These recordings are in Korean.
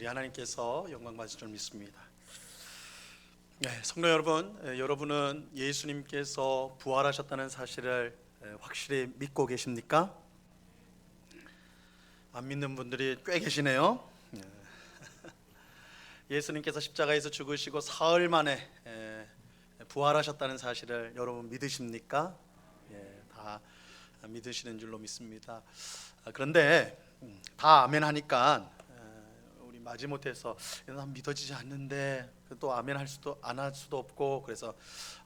우리 하나님께서 영광 받으실 줄 믿습니다. 성도 여러분, 여러분은 예수님께서 부활하셨다는 사실을 확실히 믿고 계십니까? 안 믿는 분들이 꽤 계시네요. 예수님께서 십자가에서 죽으시고 사흘 만에 부활하셨다는 사실을 여러분 믿으십니까? 다 믿으시는 줄로 믿습니다. 그런데 다 아멘 하니까 우리 마지못해서 난 믿어지지 않는데 또 아멘 할 수도 안 할 수도 없고, 그래서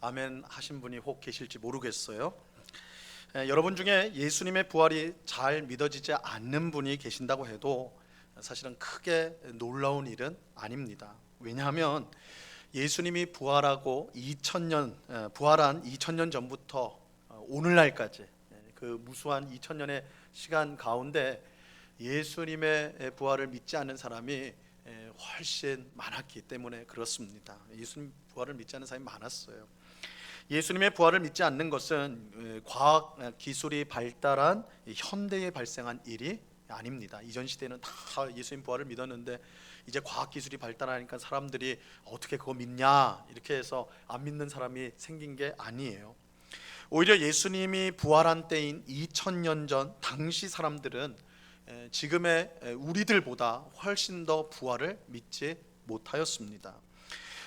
아멘 하신 분이 혹 계실지 모르겠어요. 여러분 중에 예수님의 부활이 잘 믿어지지 않는 분이 계신다고 해도 사실은 크게 놀라운 일은 아닙니다. 왜냐하면 예수님이 부활한 2000년 전부터 오늘날까지 그 무수한 2000년의 시간 가운데 예수님의 부활을 믿지 않는 사람이 훨씬 많았기 때문에 그렇습니다. 예수님 부활을 믿지 않는 사람이 많았어요. 예수님의 부활을 믿지 않는 것은 과학 기술이 발달한 현대에 발생한 일이 아닙니다. 이전 시대는 다 예수님 부활을 믿었는데 이제 과학 기술이 발달하니까 사람들이 어떻게 그거 믿냐 이렇게 해서 안 믿는 사람이 생긴 게 아니에요. 오히려 예수님이 부활한 때인 2000년 전 당시 사람들은 지금의 우리들보다 훨씬 더 부활을 믿지 못하였습니다.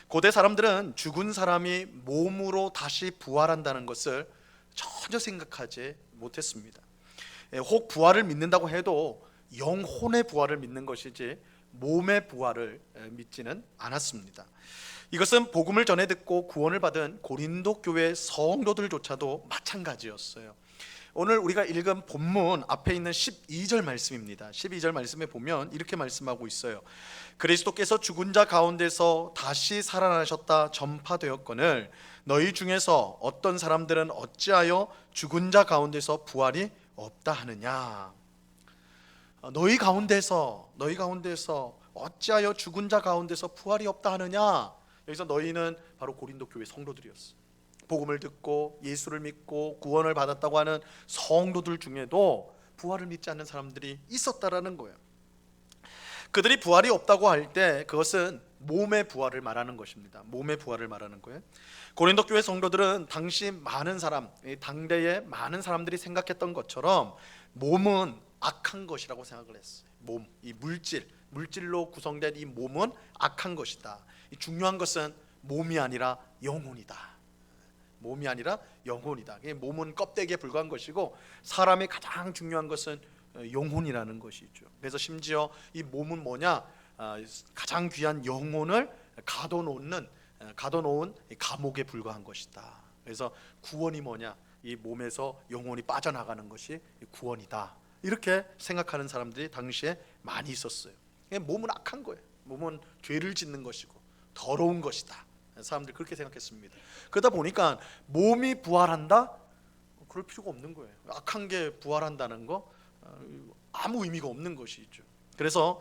고대 사람들은 죽은 사람이 몸으로 다시 부활한다는 것을 전혀 생각하지 못했습니다. 혹 부활을 믿는다고 해도 영혼의 부활을 믿는 것이지 몸의 부활을 믿지는 않았습니다. 이것은 복음을 전해 듣고 구원을 받은 고린도 교회 성도들조차도 마찬가지였어요. 오늘 우리가 읽은 본문 앞에 있는 12절 말씀입니다. 12절 말씀에 보면 이렇게 말씀하고 있어요. 그리스도께서 죽은 자 가운데서 다시 살아나셨다 전파되었거늘 너희 중에서 어떤 사람들은 어찌하여 죽은 자 가운데서 부활이 없다 하느냐. 너희 가운데서 어찌하여 죽은 자 가운데서 부활이 없다 하느냐. 여기서 너희는 바로 고린도 교회 성도들이었어요. 복음을 듣고 예수를 믿고 구원을 받았다고 하는 성도들 중에도 부활을 믿지 않는 사람들이 있었다라는 거예요. 그들이 부활이 없다고 할 때 그것은 몸의 부활을 말하는 것입니다. 몸의 부활을 말하는 거예요. 고린도 교회 성도들은 당시 많은 사람, 당대의 많은 사람들이 생각했던 것처럼 몸은 악한 것이라고 생각을 했어요. 몸, 이 물질로 구성된 이 몸은 악한 것이다. 중요한 것은 몸이 아니라 영혼이다. 몸이 아니라 영혼이다. 몸은 껍데기에 불과한 것이고 사람의 가장 중요한 것은 영혼이라는 것이죠. 그래서 심지어 이 몸은 뭐냐? 가장 귀한 영혼을 가둬놓은 감옥에 불과한 것이다. 그래서 구원이 뭐냐? 이 몸에서 영혼이 빠져나가는 것이 구원이다. 이렇게 생각하는 사람들이 당시에 많이 있었어요. 몸은 악한 거예요. 몸은 죄를 짓는 것이고 더러운 것이다. 사람들이 그렇게 생각했습니다. 그러다 보니까 몸이 부활한다? 그럴 필요가 없는 거예요. 악한 게 부활한다는 거 아무 의미가 없는 것이죠. 그래서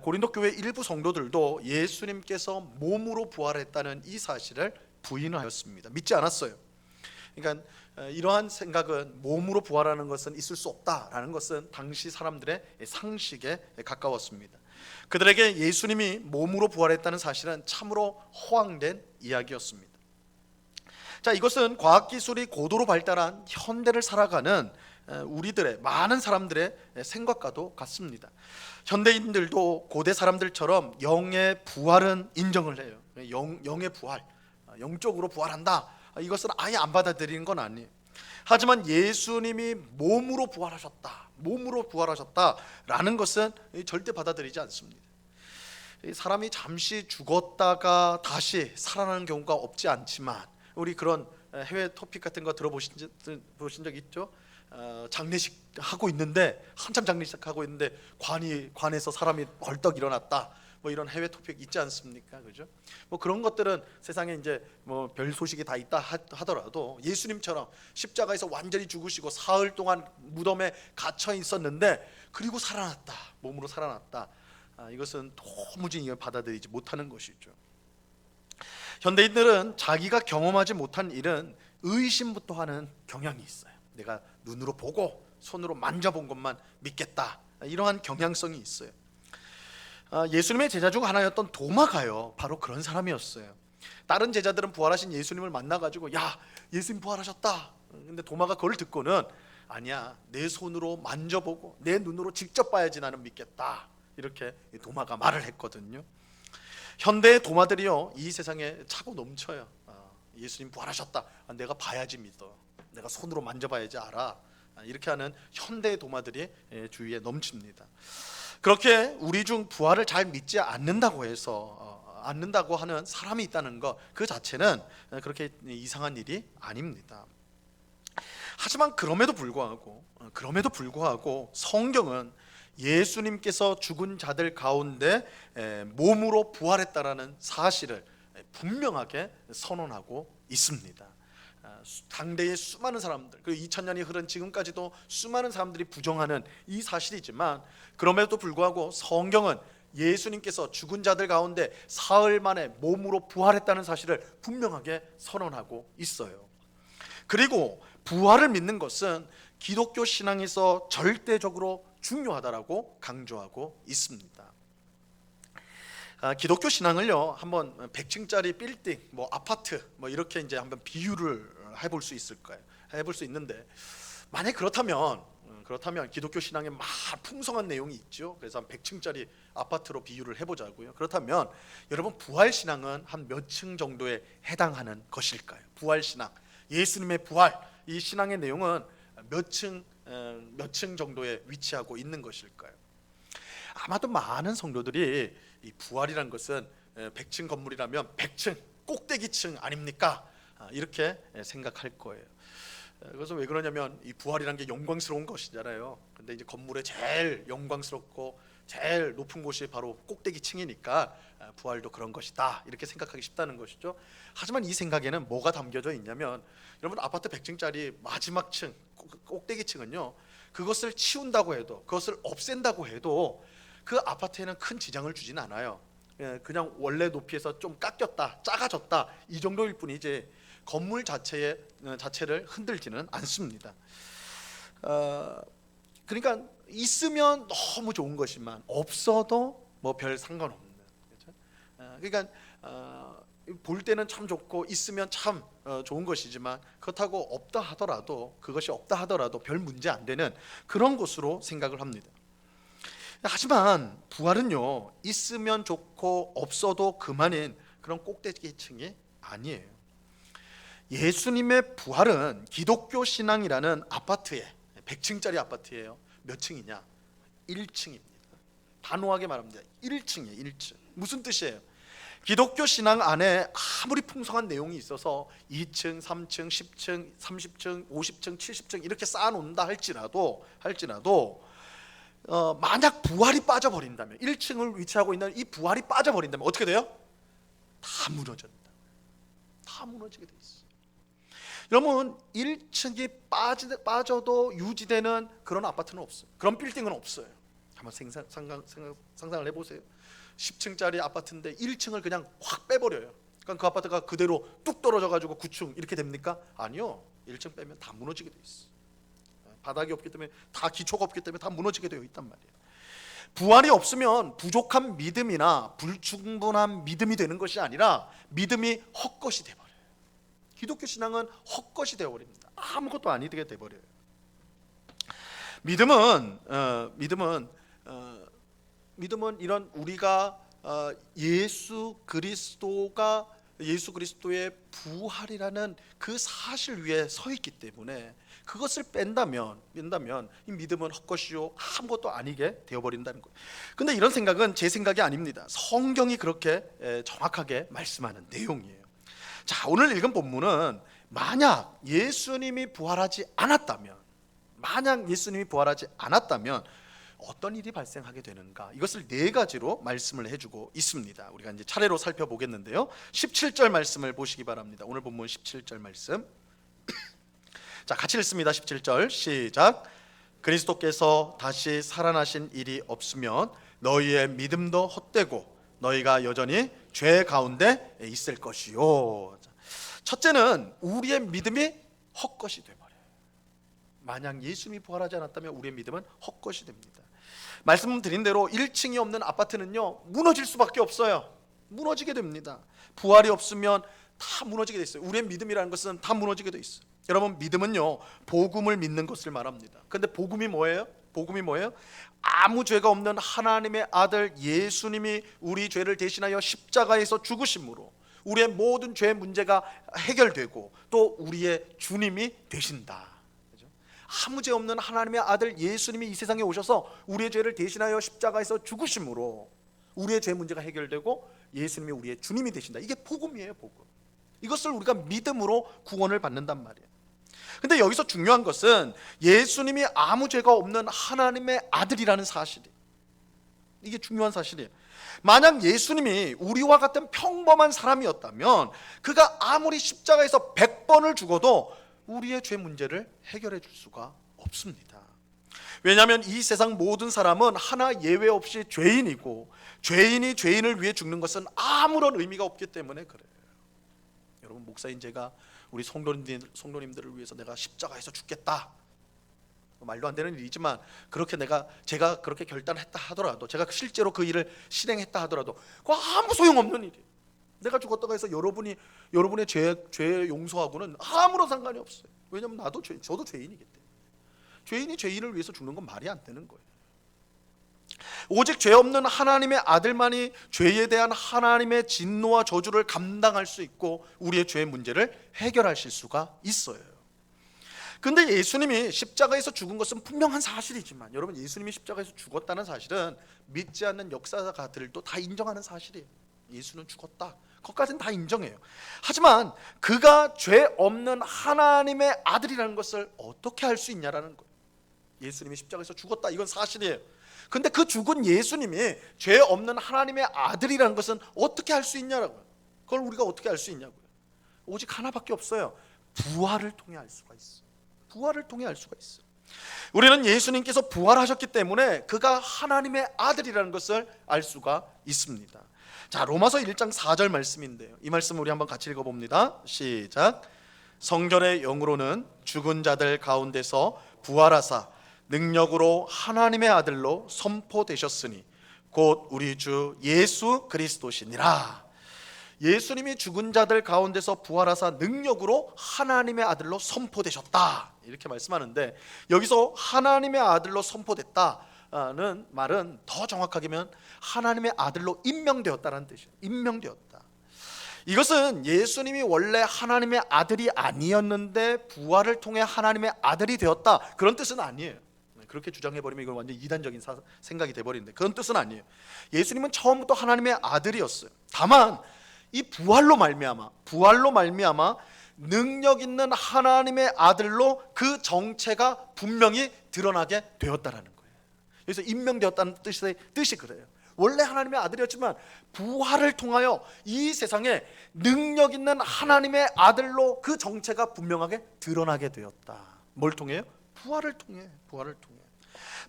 고린도 교회 일부 성도들도 예수님께서 몸으로 부활했다는 이 사실을 부인하였습니다. 믿지 않았어요. 그러니까 이러한 생각은 몸으로 부활하는 것은 있을 수 없다라는 것은 당시 사람들의 상식에 가까웠습니다. 그들에게 예수님이 몸으로 부활했다는 사실은 참으로 허황된 이야기였습니다. 자, 이것은 과학기술이 고도로 발달한 현대를 살아가는 우리들의 많은 사람들의 생각과도 같습니다. 현대인들도 고대 사람들처럼 영의 부활은 인정을 해요. 영의 부활, 영적으로 부활한다. 이것은 아예 안 받아들이는 건 아니에요. 하지만 예수님이 몸으로 부활하셨다라는 것은 절대 받아들이지 않습니다. 사람이 잠시 죽었다가 다시 살아나는 경우가 없지 않지만 우리 그런 해외 토픽 같은 거 들어보신 적 있죠? 장례식 하고 있는데 한참 장례식 하고 있는데 관에서 사람이 벌떡 일어났다. 뭐 이런 해외 토픽 있지 않습니까? 그죠? 뭐 그런 것들은 세상에 이제 뭐 별 소식이 다 있다 하더라도 예수님처럼 십자가에서 완전히 죽으시고 사흘 동안 무덤에 갇혀 있었는데 그리고 살아났다. 몸으로 살아났다. 이것은 도무지 받아들이지 못하는 것이죠. 현대인들은 자기가 경험하지 못한 일은 의심부터 하는 경향이 있어요. 내가 눈으로 보고 손으로 만져본 것만 믿겠다. 이러한 경향성이 있어요. 예수님의 제자 중 하나였던 도마가요, 바로 그런 사람이었어요. 다른 제자들은 부활하신 예수님을 만나가지고 야, 예수님 부활하셨다. 근데 도마가 그걸 듣고는 아니야, 내 손으로 만져보고 내 눈으로 직접 봐야지 나는 믿겠다, 이렇게 도마가 말을 했거든요. 현대의 도마들이요, 이 세상에 차고 넘쳐요. 예수님 부활하셨다, 내가 봐야지 믿어, 내가 손으로 만져봐야지 알아, 이렇게 하는 현대의 도마들이 주위에 넘칩니다. 그렇게 우리 중 부활을 잘 믿지 않는다고 해서 않는다고 하는 사람이 있다는 것, 그 자체는 그렇게 이상한 일이 아닙니다. 하지만 그럼에도 불구하고 성경은 예수님께서 죽은 자들 가운데 몸으로 부활했다라는 사실을 분명하게 선언하고 있습니다. 당대의 수많은 사람들, 그리고 2000년이 흐른 지금까지도 수많은 사람들이 부정하는 이 사실이지만, 그럼에도 불구하고 성경은 예수님께서 죽은 자들 가운데 사흘 만에 몸으로 부활했다는 사실을 분명하게 선언하고 있어요. 그리고 부활을 믿는 것은 기독교 신앙에서 절대적으로 중요하다라고 강조하고 있습니다. 기독교 신앙을요, 한번 100층짜리 빌딩, 아파트, 이렇게 이제 한번 비유를 해볼 수 있을까요? 해볼 수 있는데, 만약 그렇다면 기독교 신앙에 막 풍성한 내용이 있죠. 그래서 한 100층짜리 아파트로 비유를 해보자고요. 그렇다면 여러분, 부활 신앙은 한 몇 층 정도에 해당하는 것일까요? 부활 신앙, 예수님의 부활, 이 신앙의 내용은 몇 층 정도에 위치하고 있는 것일까요? 아마도 많은 성도들이 이 부활이란 것은 100층 건물이라면 100층 꼭대기층 아닙니까? 이렇게 생각할 거예요. 그래서 왜 그러냐면 이 부활이란 게 영광스러운 것이잖아요. 근데 이제 건물의 제일 영광스럽고 제일 높은 곳이 바로 꼭대기층이니까 부활도 그런 것이다, 이렇게 생각하기 쉽다는 것이죠. 하지만 이 생각에는 뭐가 담겨져 있냐면, 여러분, 아파트 100층짜리 마지막 층, 꼭대기층은요, 그것을 치운다고 해도, 그것을 없앤다고 해도 그 아파트에는 큰 지장을 주진 않아요. 그냥 원래 높이에서 좀 깎였다, 작아졌다, 이 정도일 뿐이지 건물 자체를 흔들지는 않습니다. 그러니까 있으면 너무 좋은 것이만, 없어도 별 상관없는, 그렇죠? 그러니까 볼 때는 참 좋고 있으면 참 좋은 것이지만, 그렇다고 그것이 없다 하더라도 별 문제 안 되는 그런 것으로 생각을 합니다. 하지만 부활은요, 있으면 좋고 없어도 그만인 그런 꼭대기층이 아니에요. 예수님의 부활은 기독교 신앙이라는 아파트에, 100층짜리 아파트예요. 몇 층이냐? 1층입니다. 단호하게 말합니다. 1층이에요. 1층. 무슨 뜻이에요? 기독교 신앙 안에 아무리 풍성한 내용이 있어서 2층, 3층, 10층, 30층, 50층, 70층 이렇게 쌓아놓는다 할지라도 만약 부활이 빠져버린다면, 1층을 위치하고 있는 이 부활이 빠져버린다면 어떻게 돼요? 다 무너진다. 다 무너지게 돼 있어요. 여러분, 1층이 빠져도 유지되는 그런 아파트는 없어요. 그런 빌딩은 없어요. 한번 상상을 해보세요. 10층짜리 아파트인데 1층을 그냥 확 빼버려요. 그러니까 그 아파트가 그대로 뚝 떨어져가지고 9층 이렇게 됩니까? 아니요. 1층 빼면 다 무너지게 돼 있어요. 바닥이 없기 때문에, 다 기초가 없기 때문에 다 무너지게 되어 있단 말이에요. 부활이 없으면 부족한 믿음이나 불충분한 믿음이 되는 것이 아니라 믿음이 헛것이 돼버려요. 기독교 신앙은 헛것이 되어버립니다. 아무것도 아니게 돼버려요. 믿음은 이런 우리가 예수 그리스도의 부활이라는 그 사실 위에 서 있기 때문에, 그것을 뺀다면 이 믿음은 헛것이요, 아무것도 아니게 되어버린다는 거예요. 근데 이런 생각은 제 생각이 아닙니다. 성경이 그렇게 정확하게 말씀하는 내용이에요. 자, 오늘 읽은 본문은 만약 예수님이 부활하지 않았다면 어떤 일이 발생하게 되는가, 이것을 네 가지로 말씀을 해주고 있습니다. 우리가 이제 차례로 살펴보겠는데요. 17절 말씀을 보시기 바랍니다. 오늘 본문 17절 말씀. 자, 같이 읽습니다. 17절 시작. 그리스도께서 다시 살아나신 일이 없으면 너희의 믿음도 헛되고 너희가 여전히 죄 가운데 있을 것이요. 첫째는 우리의 믿음이 헛것이 되어버려요. 만약 예수님이 부활하지 않았다면 우리의 믿음은 헛것이 됩니다. 말씀드린 대로 1층이 없는 아파트는요 무너질 수밖에 없어요. 무너지게 됩니다. 부활이 없으면 다 무너지게 돼 있어요. 우리의 믿음이라는 것은 다 무너지게 돼 있어요. 여러분, 믿음은요 복음을 믿는 것을 말합니다. 근데 복음이 뭐예요? 복음이 뭐예요? 아무 죄가 없는 하나님의 아들 예수님이 우리 죄를 대신하여 십자가에서 죽으심으로 우리의 모든 죄 문제가 해결되고 또 우리의 주님이 되신다. 그죠? 아무 죄 없는 하나님의 아들 예수님이 이 세상에 오셔서 우리의 죄를 대신하여 십자가에서 죽으심으로 우리의 죄 문제가 해결되고 예수님이 우리의 주님이 되신다. 이게 복음이에요, 복음. 이것을 우리가 믿음으로 구원을 받는단 말이에요. 근데 여기서 중요한 것은 예수님이 아무 죄가 없는 하나님의 아들이라는 사실이에요. 이게 중요한 사실이에요. 만약 예수님이 우리와 같은 평범한 사람이었다면 그가 아무리 십자가에서 100번을 죽어도 우리의 죄 문제를 해결해 줄 수가 없습니다. 왜냐하면 이 세상 모든 사람은 하나 예외 없이 죄인이고 죄인이 죄인을 위해 죽는 것은 아무런 의미가 없기 때문에 그래요. 여러분, 목사인 제가 우리 성도님들을 위해서 내가 십자가에서 죽겠다, 말도 안 되는 일이지만 그렇게 제가 그렇게 결단했다 하더라도, 제가 실제로 그 일을 실행했다 하더라도 그거 아무 소용없는 일이에요. 내가 죽었다고 해서 여러분의 죄 용서하고는 아무런 상관이 없어요. 왜냐하면 저도 죄인이기 때문에. 죄인이 죄인을 위해서 죽는 건 말이 안 되는 거예요. 오직 죄 없는 하나님의 아들만이 죄에 대한 하나님의 진노와 저주를 감당할 수 있고 우리의 죄의 문제를 해결하실 수가 있어요. 근데 예수님이 십자가에서 죽은 것은 분명한 사실이지만, 여러분, 예수님이 십자가에서 죽었다는 사실은 믿지 않는 역사가들도 다 인정하는 사실이에요. 예수는 죽었다, 그것까지는 다 인정해요. 하지만 그가 죄 없는 하나님의 아들이라는 것을 어떻게 알 수 있냐라는 거예요. 예수님이 십자가에서 죽었다, 이건 사실이에요. 근데 그 죽은 예수님이 죄 없는 하나님의 아들이라는 것은 어떻게 알 수 있냐라고요. 그걸 우리가 어떻게 알 수 있냐고요. 오직 하나밖에 없어요. 부활을 통해 알 수가 있어요. 부활을 통해 알 수가 있어요. 우리는 예수님께서 부활하셨기 때문에 그가 하나님의 아들이라는 것을 알 수가 있습니다. 자, 로마서 1장 4절 말씀인데요, 이 말씀 우리 한번 같이 읽어봅니다. 시작. 성전의 영으로는 죽은 자들 가운데서 부활하사 능력으로 하나님의 아들로 선포되셨으니 곧 우리 주 예수 그리스도시니라. 예수님이 죽은 자들 가운데서 부활하사 능력으로 하나님의 아들로 선포되셨다, 이렇게 말씀하는데, 여기서 하나님의 아들로 선포됐다는 말은 더 정확하게면 하나님의 아들로 임명되었다는 뜻이에요. 임명되었다. 이것은 예수님이 원래 하나님의 아들이 아니었는데 부활을 통해 하나님의 아들이 되었다, 그런 뜻은 아니에요. 그렇게 주장해버리면 이건 완전 이단적인 생각이 돼버리는데, 그런 뜻은 아니에요. 예수님은 처음부터 하나님의 아들이었어요. 다만 이 부활로 말미암아 능력 있는 하나님의 아들로 그 정체가 분명히 드러나게 되었다라는 거예요. 그래서 임명되었다는 뜻이 그래요. 원래 하나님의 아들이었지만 부활을 통하여 이 세상에 능력 있는 하나님의 아들로 그 정체가 분명하게 드러나게 되었다. 뭘 통해요? 부활을 통해.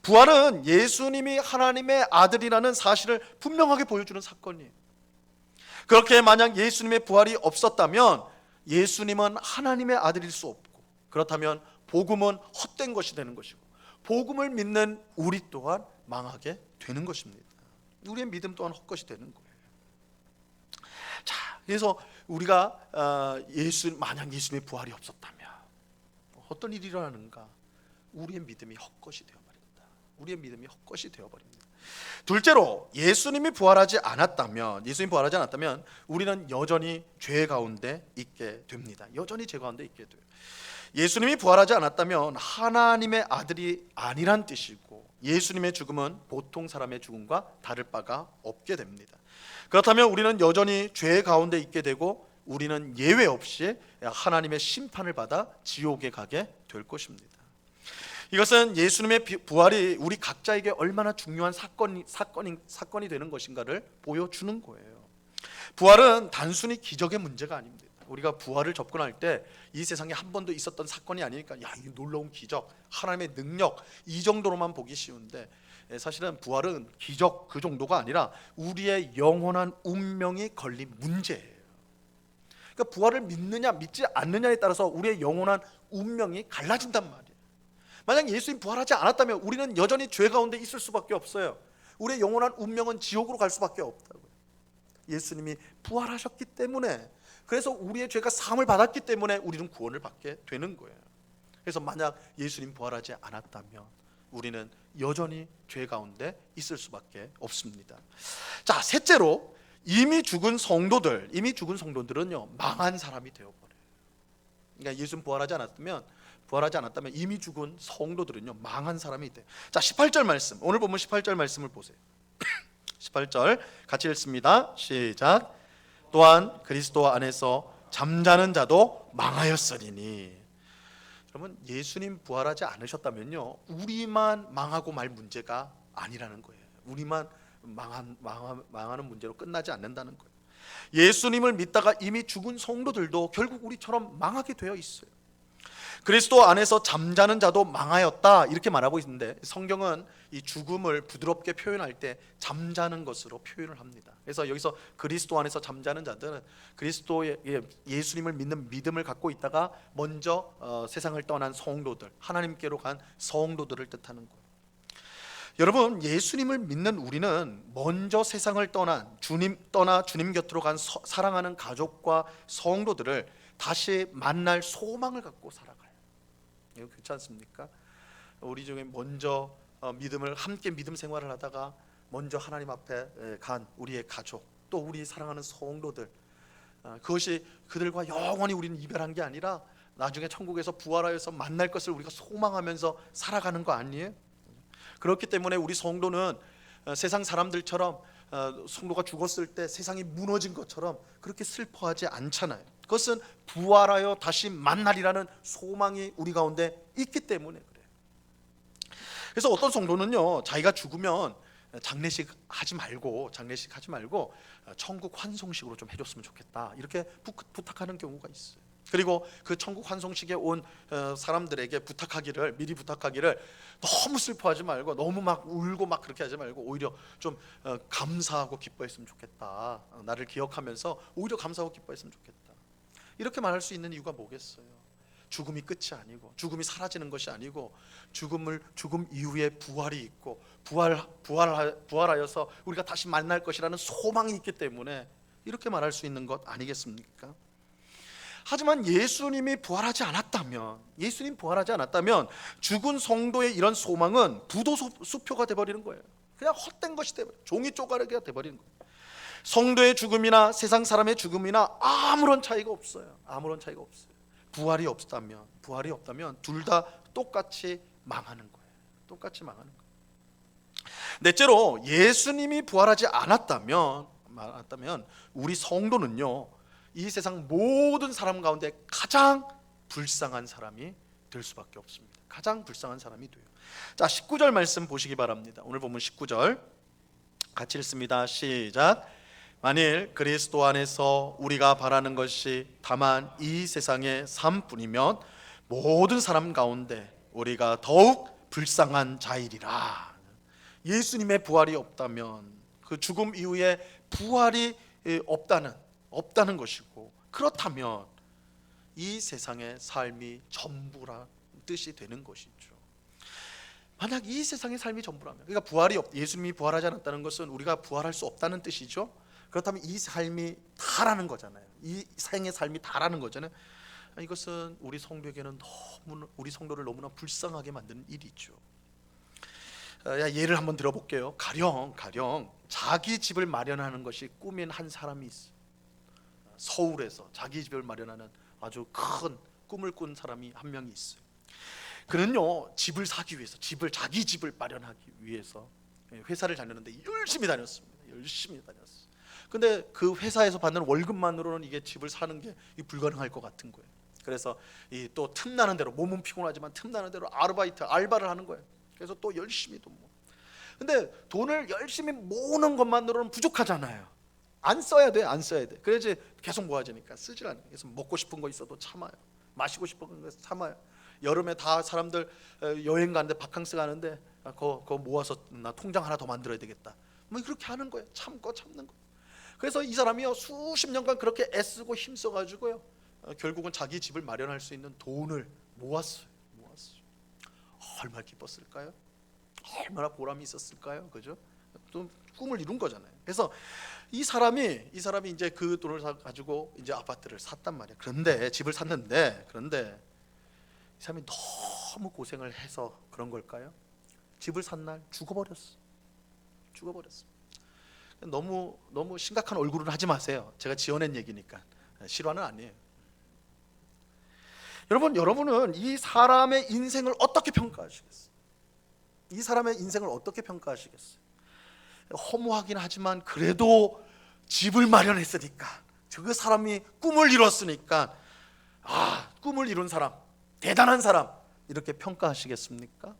부활은 예수님이 하나님의 아들이라는 사실을 분명하게 보여주는 사건이에요. 그렇게 만약 예수님의 부활이 없었다면 예수님은 하나님의 아들일 수 없고, 그렇다면 복음은 헛된 것이 되는 것이고 복음을 믿는 우리 또한 망하게 되는 것입니다. 우리의 믿음 또한 헛것이 되는 거예요. 자, 그래서 우리가 만약 예수님의 부활이 없었다면 어떤 일이 일어나는가? 우리의 믿음이 헛것이 되어버립니다. 둘째로, 예수님이 부활하지 않았다면 우리는 여전히 죄 가운데 있게 됩니다. 예수님이 부활하지 않았다면 하나님의 아들이 아니란 뜻이고 예수님의 죽음은 보통 사람의 죽음과 다를 바가 없게 됩니다. 그렇다면 우리는 여전히 죄 가운데 있게 되고 우리는 예외 없이 하나님의 심판을 받아 지옥에 가게 될 것입니다. 이것은 예수님의 부활이 우리 각자에게 얼마나 중요한 사건이 되는 것인가를 보여주는 거예요. 부활은 단순히 기적의 문제가 아닙니다. 우리가 부활을 접근할 때 이 세상에 한 번도 있었던 사건이 아니니까 이 놀라운 기적, 하나님의 능력, 이 정도로만 보기 쉬운데, 사실은 부활은 기적 그 정도가 아니라 우리의 영원한 운명이 걸린 문제예요. 그러니까 부활을 믿느냐 믿지 않느냐에 따라서 우리의 영원한 운명이 갈라진단 말이에요. 만약 예수님 부활하지 않았다면 우리는 여전히 죄 가운데 있을 수밖에 없어요. 우리의 영원한 운명은 지옥으로 갈 수밖에 없다고요. 예수님이 부활하셨기 때문에, 그래서 우리의 죄가 사함을 받았기 때문에 우리는 구원을 받게 되는 거예요. 그래서 만약 예수님 부활하지 않았다면 우리는 여전히 죄 가운데 있을 수밖에 없습니다. 자, 셋째로 이미 죽은 성도들은요 망한 사람이 되어버려요. 그러니까 예수님 부활하지 않았다면 이미 죽은 성도들은요 망한 사람이 돼요. 자, 18절 말씀, 오늘 보면 18절 말씀을 보세요. 18절 같이 읽습니다. 시작. 또한 그리스도 안에서 잠자는 자도 망하였으리니. 그러면 예수님 부활하지 않으셨다면요 우리만 망하고 말 문제가 아니라는 거예요. 우리만 망하는 문제로 끝나지 않는다는 거예요. 예수님을 믿다가 이미 죽은 성도들도 결국 우리처럼 망하게 되어 있어요. 그리스도 안에서 잠자는 자도 망하였다 이렇게 말하고 있는데, 성경은 이 죽음을 부드럽게 표현할 때 잠자는 것으로 표현을 합니다. 그래서 여기서 그리스도 안에서 잠자는 자들은 그리스도의 예수님을 믿는 믿음을 갖고 있다가 먼저 세상을 떠난 성도들, 하나님께로 간 성도들을 뜻하는 거예요. 여러분, 예수님을 믿는 우리는 먼저 세상을 떠나 주님 곁으로 간 사랑하는 가족과 성도들을 다시 만날 소망을 갖고 살아가요. 이거 그렇지 않습니까? 우리 중에 먼저 함께 믿음 생활을 하다가 먼저 하나님 앞에 간 우리의 가족, 또 우리 사랑하는 성도들, 그것이 그들과 영원히 우리는 이별한 게 아니라 나중에 천국에서 부활하여서 만날 것을 우리가 소망하면서 살아가는 거 아니에요? 그렇기 때문에 우리 성도는 세상 사람들처럼 성도가 죽었을 때 세상이 무너진 것처럼 그렇게 슬퍼하지 않잖아요. 그것은 부활하여 다시 만날이라는 소망이 우리 가운데 있기 때문에 그래요. 그래서 어떤 성도는요 자기가 죽으면 장례식 하지 말고 천국 환송식으로 좀 해줬으면 좋겠다 이렇게 부탁하는 경우가 있어요. 그리고 그 천국 환송식에 온 사람들에게 미리 부탁하기를 너무 슬퍼하지 말고 너무 막 울고 막 그렇게 하지 말고 오히려 좀 감사하고 기뻐했으면 좋겠다. 나를 기억하면서 오히려 감사하고 기뻐했으면 좋겠다. 이렇게 말할 수 있는 이유가 뭐겠어요? 죽음이 끝이 아니고 죽음이 사라지는 것이 아니고 죽음 이후에 부활이 있고 부활하여서 우리가 다시 만날 것이라는 소망이 있기 때문에 이렇게 말할 수 있는 것 아니겠습니까? 하지만 예수님이 부활하지 않았다면 죽은 성도의 이런 소망은 부도수표가 돼버리는 거예요. 그냥 헛된 것이 돼버려요. 종이 쪼가리가 돼버리는 거예요. 성도의 죽음이나 세상 사람의 죽음이나 아무런 차이가 없어요. 부활이 없다면 둘 다 똑같이 망하는 거예요. 넷째로 예수님이 부활하지 않았다면 우리 성도는요 이 세상 모든 사람 가운데 가장 불쌍한 사람이 될 수밖에 없습니다. 가장 불쌍한 사람이 돼요. 자, 19절 말씀 보시기 바랍니다. 오늘 본문 19절 같이 읽습니다. 시작. 만일 그리스도 안에서 우리가 바라는 것이 다만 이 세상의 삶뿐이면 모든 사람 가운데 우리가 더욱 불쌍한 자이리라. 예수님의 부활이 없다면 그 죽음 이후에 부활이 없다는 것이고, 그렇다면 이 세상의 삶이 전부라 뜻이 되는 것이죠. 만약 이 세상의 삶이 전부라면, 그러니까 예수님이 부활하지 않았다는 것은 우리가 부활할 수 없다는 뜻이죠. 그렇다면 이 삶이 다라는 거잖아요. 이 생의 삶이 다라는 거잖아요. 이것은 우리 성도에게는 우리 성도를 너무나 불쌍하게 만드는 일이죠. 예를 한번 들어볼게요. 가령 자기 집을 마련하는 것이 꿈인 한 사람이 있어요. 서울에서 자기 집을 마련하는 아주 큰 꿈을 꾼 사람이 한 명이 있어요. 그는요 집을 사기 위해서 자기 집을 마련하기 위해서 회사를 다녔는데 열심히 다녔습니다. 근데 그 회사에서 받는 월급만으로는 이게 집을 사는 게 불가능할 것 같은 거예요. 그래서 또 틈나는 대로, 몸은 피곤하지만 틈나는 대로 알바를 하는 거예요. 그래서 또 열심히 돈 모으고. 근데 돈을 열심히 모으는 것만으로는 부족하잖아요. 안 써야 돼. 그래야지 계속 모아지니까 쓰질 않아요. 그래서 먹고 싶은 거 있어도 참아요. 마시고 싶은 거 참아요. 여름에 다 사람들 여행 가는데 바캉스 가는데 그거 모아서 나 통장 하나 더 만들어야 되겠다. 뭐 그렇게 하는 거예요. 참는 거예요. 그래서 이 사람이요 수십 년간 그렇게 애쓰고 힘써가지고요 결국은 자기 집을 마련할 수 있는 돈을 모았어요. 얼마나 기뻤을까요? 얼마나 보람이 있었을까요? 그죠? 또 꿈을 이룬 거잖아요. 그래서 이 사람이 이제 그 돈을 가지고 이제 아파트를 샀단 말이야. 그런데 집을 샀는데, 그런데 이 사람이 너무 고생을 해서 그런 걸까요? 집을 산 날 죽어버렸어. 너무 심각한 얼굴은 하지 마세요. 제가 지어낸 얘기니까. 실화는 아니에요. 여러분은 이 사람의 인생을 어떻게 평가하시겠어요? 이 사람의 인생을 어떻게 평가하시겠어요? 허무하긴 하지만 그래도 집을 마련했으니까, 그 사람이 꿈을 이뤘으니까, 꿈을 이룬 사람, 대단한 사람, 이렇게 평가하시겠습니까?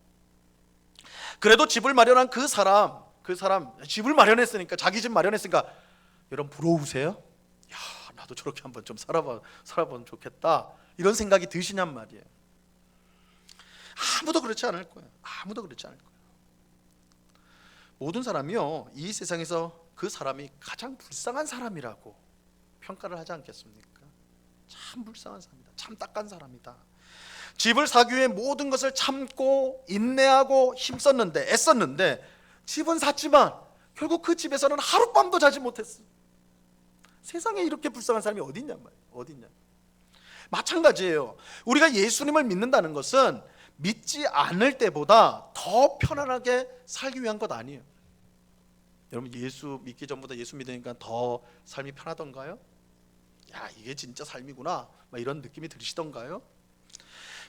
그래도 집을 마련한 그 사람 집을 마련했으니까, 자기 집 마련했으니까 여러분 부러우세요? 야, 나도 저렇게 한번 좀 살아보면 좋겠다, 이런 생각이 드시냔 말이에요. 아무도 그렇지 않을 거예요. 모든 사람이요, 이 세상에서 그 사람이 가장 불쌍한 사람이라고 평가를 하지 않겠습니까? 참 불쌍한 사람이다, 참 딱한 사람이다. 집을 사기 위해 모든 것을 참고 인내하고 힘썼는데, 애썼는데, 집은 샀지만 결국 그 집에서는 하룻밤도 자지 못했어. 세상에 이렇게 불쌍한 사람이 어디 있냔 말이에요. 어디 있냐. 마찬가지예요. 우리가 예수님을 믿는다는 것은 믿지 않을 때보다 더 편안하게 살기 위한 것 아니에요. 여러분, 예수 믿기 전보다 예수 믿으니까 더 삶이 편하던가요? 야, 이게 진짜 삶이구나, 막 이런 느낌이 들으시던가요?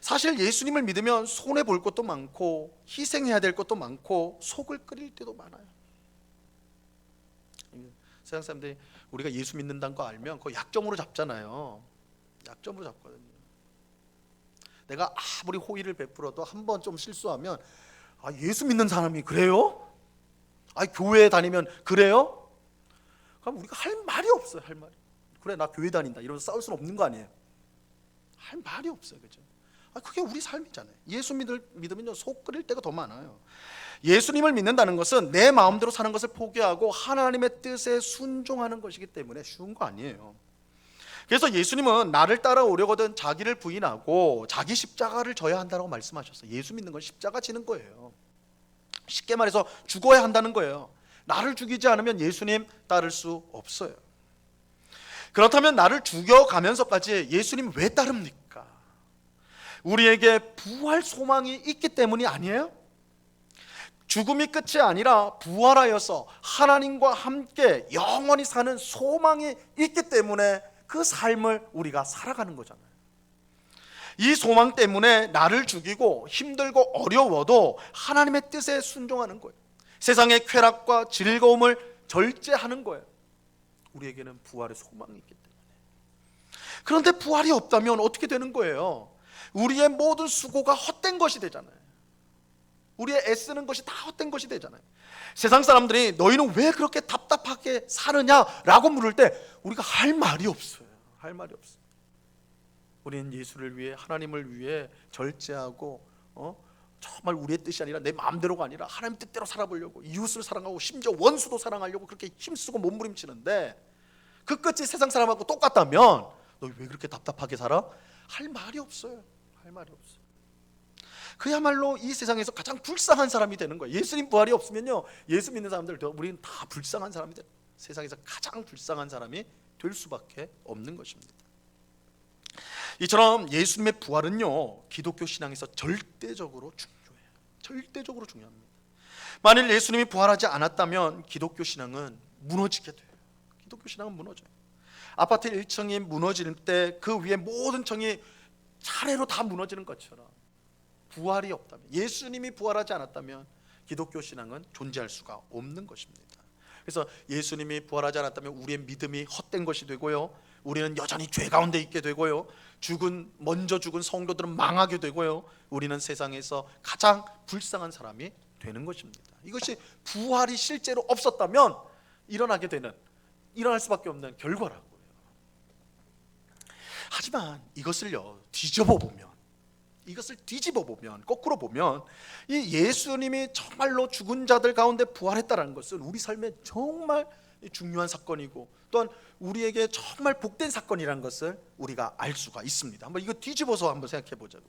사실 예수님을 믿으면 손해 볼 것도 많고 희생해야 될 것도 많고 속을 끓일 때도 많아요. 세상 사람들이 우리가 예수 믿는다는 거 알면 그거 약점으로 잡잖아요. 약점으로 잡거든요. 내가 아무리 호의를 베풀어도 한번 좀 실수하면, 예수 믿는 사람이 그래요? 교회에 다니면 그래요? 그럼 우리가 할 말이 없어요. 할 말이. 그래, 나 교회 다닌다 이러면서 싸울 수는 없는 거 아니에요. 할 말이 없어요. 그죠? 그게 우리 삶이잖아요. 예수 믿으면 속 끓일 때가 더 많아요. 예수님을 믿는다는 것은 내 마음대로 사는 것을 포기하고 하나님의 뜻에 순종하는 것이기 때문에 쉬운 거 아니에요. 그래서 예수님은 나를 따라오려거든 자기를 부인하고 자기 십자가를 져야 한다고 말씀하셨어요. 예수 믿는 건 십자가 지는 거예요. 쉽게 말해서 죽어야 한다는 거예요. 나를 죽이지 않으면 예수님 따를 수 없어요. 그렇다면 나를 죽여가면서까지 예수님 왜 따릅니까? 우리에게 부활 소망이 있기 때문이 아니에요? 죽음이 끝이 아니라 부활하여서 하나님과 함께 영원히 사는 소망이 있기 때문에 그 삶을 우리가 살아가는 거잖아요. 이 소망 때문에 나를 죽이고 힘들고 어려워도 하나님의 뜻에 순종하는 거예요. 세상의 쾌락과 즐거움을 절제하는 거예요. 우리에게는 부활의 소망이 있기 때문에. 그런데 부활이 없다면 어떻게 되는 거예요? 우리의 모든 수고가 헛된 것이 되잖아요. 우리의 애쓰는 것이 다 헛된 것이 되잖아요. 세상 사람들이 너희는 왜 그렇게 답답하게 사느냐라고 물을 때 우리가 할 말이 없어요. 할 말이 없어요. 우리는 예수를 위해, 하나님을 위해 절제하고 정말 우리의 뜻이 아니라 내 마음대로가 아니라 하나님 뜻대로 살아보려고, 이웃을 사랑하고 심지어 원수도 사랑하려고 그렇게 힘쓰고 몸부림치는데, 그 끝이 세상 사람하고 똑같다면 너 왜 그렇게 답답하게 살아? 할 말이 없어요. 할 말이 없어요. 그야말로 이 세상에서 가장 불쌍한 사람이 되는 거예요. 예수님 부활이 없으면요, 예수 믿는 사람들 우리는 다 불쌍한 사람이 돼요. 세상에서 가장 불쌍한 사람이 될 수밖에 없는 것입니다. 이처럼 예수님의 부활은요, 기독교 신앙에서 절대적으로 중요해요. 절대적으로 중요합니다. 만일 예수님이 부활하지 않았다면 기독교 신앙은 무너지게 돼요. 기독교 신앙은 무너져요. 아파트 1층이 무너질 때 그 위에 모든 층이 차례로 다 무너지는 것처럼, 부활이 없다면, 예수님이 부활하지 않았다면 기독교 신앙은 존재할 수가 없는 것입니다. 그래서 예수님이 부활하지 않았다면 우리의 믿음이 헛된 것이 되고요, 우리는 여전히 죄 가운데 있게 되고요, 먼저 죽은 성도들은 망하게 되고요, 우리는 세상에서 가장 불쌍한 사람이 되는 것입니다. 이것이 부활이 실제로 없었다면 일어날 수밖에 없는 결과라고요. 하지만 이것을요, 이것을 뒤집어 보면, 거꾸로 보면, 이 예수님이 정말로 죽은 자들 가운데 부활했다는 것은 우리 삶에 정말 중요한 사건이고 또한 우리에게 정말 복된 사건이라는 것을 우리가 알 수가 있습니다. 한번 이거 뒤집어서 한번 생각해 보자고.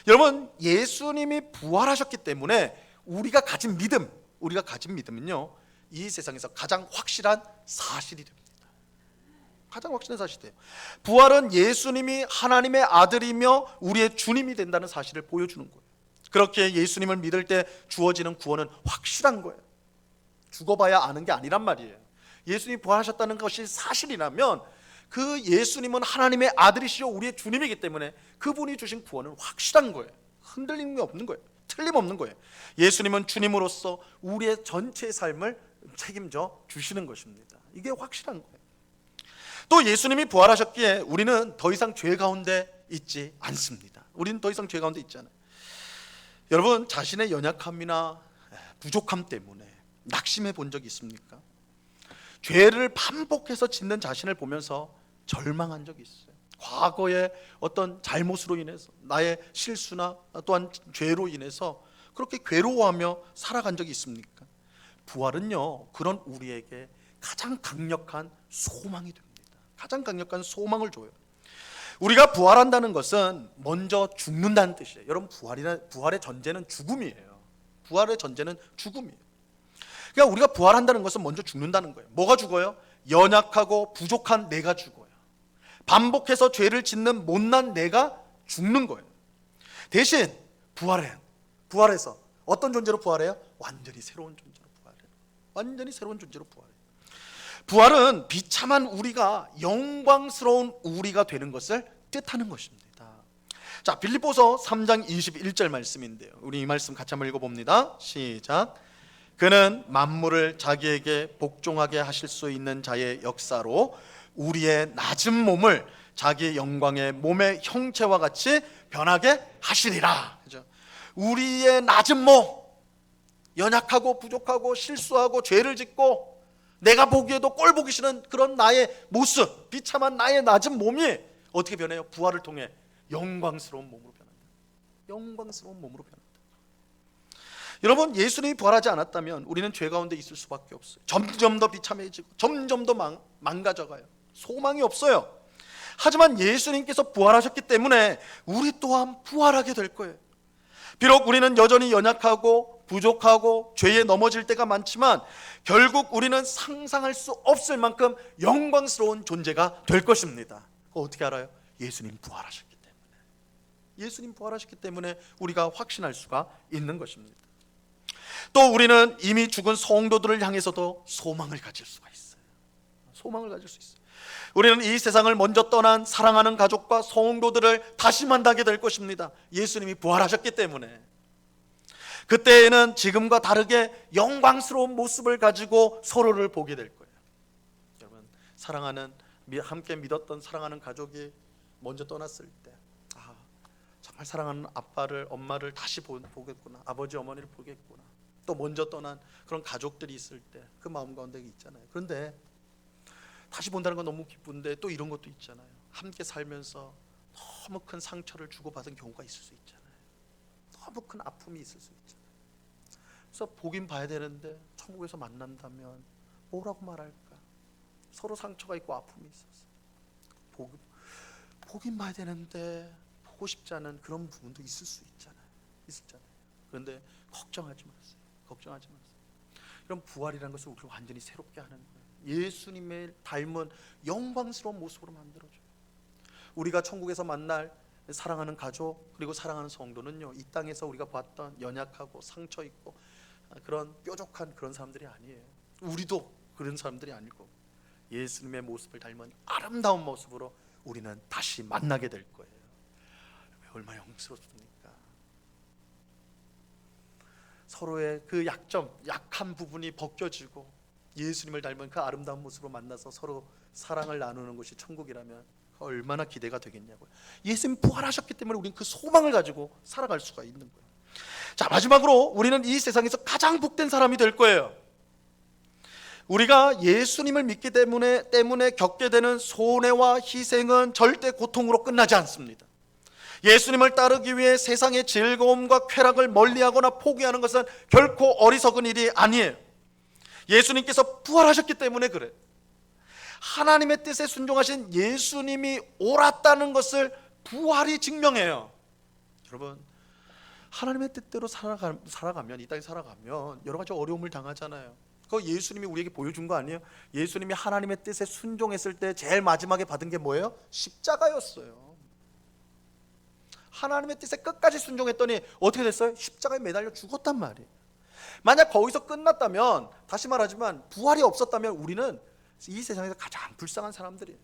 여러분, 예수님이 부활하셨기 때문에 우리가 가진 믿음은요, 이 세상에서 가장 확실한 사실이 됩니다. 가장 확실한 사실이에요. 부활은 예수님이 하나님의 아들이며 우리의 주님이 된다는 사실을 보여주는 거예요. 그렇게 예수님을 믿을 때 주어지는 구원은 확실한 거예요. 죽어봐야 아는 게 아니란 말이에요. 예수님이 부활하셨다는 것이 사실이라면 그 예수님은 하나님의 아들이시요 우리의 주님이기 때문에 그분이 주신 구원은 확실한 거예요. 흔들리는 게 없는 거예요. 틀림없는 거예요. 예수님은 주님으로서 우리의 전체 삶을 책임져 주시는 것입니다. 이게 확실한 거예요. 또 예수님이 부활하셨기에 우리는 더 이상 죄 가운데 있지 않습니다. 우리는 더 이상 죄 가운데 있지 않아요. 여러분, 자신의 연약함이나 부족함 때문에 낙심해 본 적이 있습니까? 죄를 반복해서 짓는 자신을 보면서 절망한 적이 있어요. 과거의 어떤 잘못으로 인해서, 나의 실수나 또한 죄로 인해서 그렇게 괴로워하며 살아간 적이 있습니까? 부활은요, 그런 우리에게 가장 강력한 소망이 됩니다. 가장 강력한 소망을 줘요. 우리가 부활한다는 것은 먼저 죽는다는 뜻이에요. 여러분, 부활의 전제는 죽음이에요. 부활의 전제는 죽음이에요. 그러니까 우리가 부활한다는 것은 먼저 죽는다는 거예요. 뭐가 죽어요? 연약하고 부족한 내가 죽어요. 반복해서 죄를 짓는 못난 내가 죽는 거예요. 대신 부활해서 어떤 존재로 부활해요? 완전히 새로운 존재로 부활해요. 완전히 새로운 존재로 부활해요. 부활은 비참한 우리가 영광스러운 우리가 되는 것을 뜻하는 것입니다. 자, 빌립보서 3장 21절 말씀인데요, 우리 이 말씀 같이 한번 읽어봅니다. 시작. 그는 만물을 자기에게 복종하게 하실 수 있는 자의 역사로 우리의 낮은 몸을 자기의 영광의 몸의 형체와 같이 변하게 하시리라. 그죠? 우리의 낮은 몸, 연약하고 부족하고 실수하고 죄를 짓고 내가 보기에도 꼴 보기 싫은 그런 나의 모습, 비참한 나의 낮은 몸이 어떻게 변해요? 부활을 통해 영광스러운 몸으로 변한다. 영광스러운 몸으로 변한다. 여러분, 예수님이 부활하지 않았다면 우리는 죄 가운데 있을 수밖에 없어요. 점점 더 비참해지고 점점 더 망가져가요. 소망이 없어요. 하지만 예수님께서 부활하셨기 때문에 우리 또한 부활하게 될 거예요. 비록 우리는 여전히 연약하고 부족하고 죄에 넘어질 때가 많지만 결국 우리는 상상할 수 없을 만큼 영광스러운 존재가 될 것입니다. 그거 어떻게 알아요? 예수님 부활하셨기 때문에. 예수님 부활하셨기 때문에 우리가 확신할 수가 있는 것입니다. 또 우리는 이미 죽은 성도들을 향해서도 소망을 가질 수가 있어요. 소망을 가질 수 있어요. 우리는 이 세상을 먼저 떠난 사랑하는 가족과 성도들을 다시 만나게 될 것입니다. 예수님이 부활하셨기 때문에. 그때에는 지금과 다르게 영광스러운 모습을 가지고 서로를 보게 될 거예요. 여러분, 사랑하는, 함께 믿었던 사랑하는 가족이 먼저 떠났을 때, 정말 사랑하는 아빠를, 엄마를 다시 보겠구나, 아버지, 어머니를 보겠구나, 또 먼저 떠난 그런 가족들이 있을 때 그 마음 가운데 있잖아요. 그런데 다시 본다는 건 너무 기쁜데 또 이런 것도 있잖아요. 함께 살면서 너무 큰 상처를 주고받은 경우가 있을 수 있잖아요. 너무 큰 아픔이 있을 수 있잖아요. 그래서 보긴 봐야 되는데 천국에서 만난다면 뭐라고 말할까? 서로 상처가 있고 아픔이 있어서 보긴 봐야 되는데 보고 싶지 않은 그런 부분도 있을 수 있잖아요. 그런데 걱정하지 마세요. 걱정하지 마세요. 이런 부활이라는 것을 우리를 완전히 새롭게 하는 거예요. 예수님을 닮은 영광스러운 모습으로 만들어줘요. 우리가 천국에서 만날 사랑하는 가족 그리고 사랑하는 성도는요, 이 땅에서 우리가 봤던 연약하고 상처 있고 그런 뾰족한 그런 사람들이 아니에요. 우리도 그런 사람들이 아니고 예수님의 모습을 닮은 아름다운 모습으로 우리는 다시 만나게 될 거예요. 얼마나 영광스럽습니까? 서로의 그 약한 부분이 벗겨지고 예수님을 닮은 그 아름다운 모습으로 만나서 서로 사랑을 나누는 것이 천국이라면 얼마나 기대가 되겠냐고요. 예수님 부활하셨기 때문에 우리는 그 소망을 가지고 살아갈 수가 있는 거예요. 자, 마지막으로 우리는 이 세상에서 가장 복된 사람이 될 거예요. 우리가 예수님을 믿기 때문에 겪게 되는 손해와 희생은 절대 고통으로 끝나지 않습니다. 예수님을 따르기 위해 세상의 즐거움과 쾌락을 멀리하거나 포기하는 것은 결코 어리석은 일이 아니에요. 예수님께서 부활하셨기 때문에 그래. 하나님의 뜻에 순종하신 예수님이 옳았다는 것을 부활이 증명해요. 여러분, 하나님의 뜻대로 살아가면, 이 땅에 살아가면 여러 가지 어려움을 당하잖아요. 그거 예수님이 우리에게 보여준 거 아니에요? 예수님이 하나님의 뜻에 순종했을 때 제일 마지막에 받은 게 뭐예요? 십자가였어요. 하나님의 뜻에 끝까지 순종했더니 어떻게 됐어요? 십자가에 매달려 죽었단 말이에요. 만약 거기서 끝났다면, 다시 말하지만 부활이 없었다면 우리는 이 세상에서 가장 불쌍한 사람들이에요.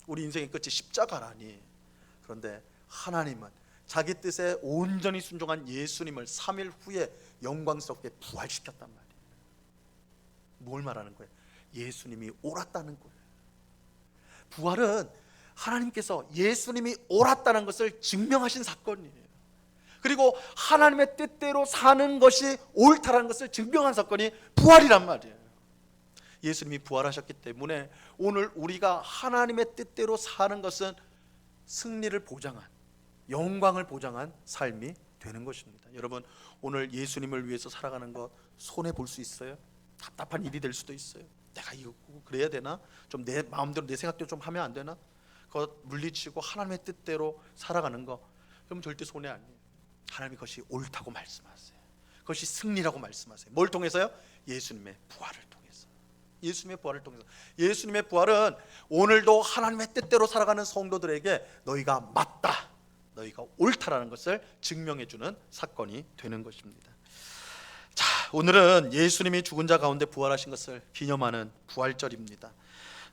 우리 인생의 끝이 십자가라니. 그런데 하나님은 자기 뜻에 온전히 순종한 예수님을 3일 후에 영광스럽게 부활시켰단 말이에요. 뭘 말하는 거예요? 예수님이 옳았다는 거예요. 부활은 하나님께서 예수님이 옳았다는 것을 증명하신 사건이에요. 그리고 하나님의 뜻대로 사는 것이 옳다라는 것을 증명한 사건이 부활이란 말이에요. 예수님이 부활하셨기 때문에 오늘 우리가 하나님의 뜻대로 사는 것은 승리를 보장한, 영광을 보장한 삶이 되는 것입니다. 여러분, 오늘 예수님을 위해서 살아가는 것 손해 볼 수 있어요? 답답한 일이 될 수도 있어요. 내가 이거 그래야 되나? 좀 내 마음대로 내 생각대로 좀 하면 안 되나? 그거 물리치고 하나님의 뜻대로 살아가는 거, 그럼 절대 손해 아니에요. 하나님이 그것이 옳다고 말씀하세요. 그것이 승리라고 말씀하세요. 뭘 통해서요? 예수님의 부활을 통해서. 예수님의 부활을 통해서. 예수님의 부활은 오늘도 하나님의 뜻대로 살아가는 성도들에게 너희가 맞다, 너희가 옳다라는 것을 증명해 주는 사건이 되는 것입니다. 자, 오늘은 예수님이 죽은 자 가운데 부활하신 것을 기념하는 부활절입니다.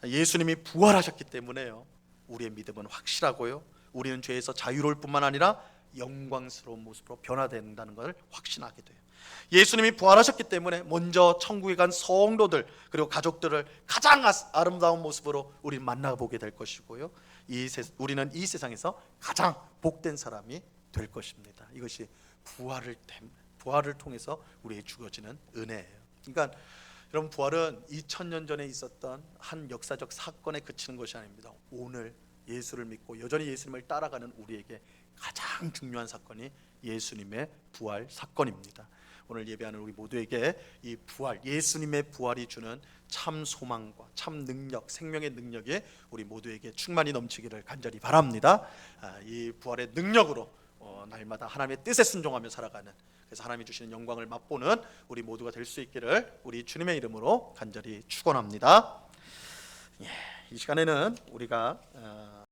예수님이 부활하셨기 때문에요, 우리의 믿음은 확실하고요, 우리는 죄에서 자유로울 뿐만 아니라 영광스러운 모습으로 변화된다는 것을 확신하게 돼요. 예수님이 부활하셨기 때문에 먼저 천국에 간 성도들 그리고 가족들을 가장 아름다운 모습으로 우리는 만나보게 될 것이고요, 우리는 이 세상에서 가장 복된 사람이 될 것입니다. 이것이 부활을 통해서 우리에게 주어지는 은혜예요. 그러니까 여러분, 부활은 2000년 전에 있었던 한 역사적 사건에 그치는 것이 아닙니다. 오늘 예수를 믿고 여전히 예수님을 따라가는 우리에게 가장 중요한 사건이 예수님의 부활 사건입니다. 오늘 예배하는 우리 모두에게 이 부활, 예수님의 부활이 주는 참 소망과 참 능력, 생명의 능력이 우리 모두에게 충만히 넘치기를 간절히 바랍니다. 이 부활의 능력으로 날마다 하나님의 뜻에 순종하며 살아가는, 그래서 하나님이 주시는 영광을 맛보는 우리 모두가 될 수 있기를 우리 주님의 이름으로 간절히 축원합니다. 이 시간에는 우리가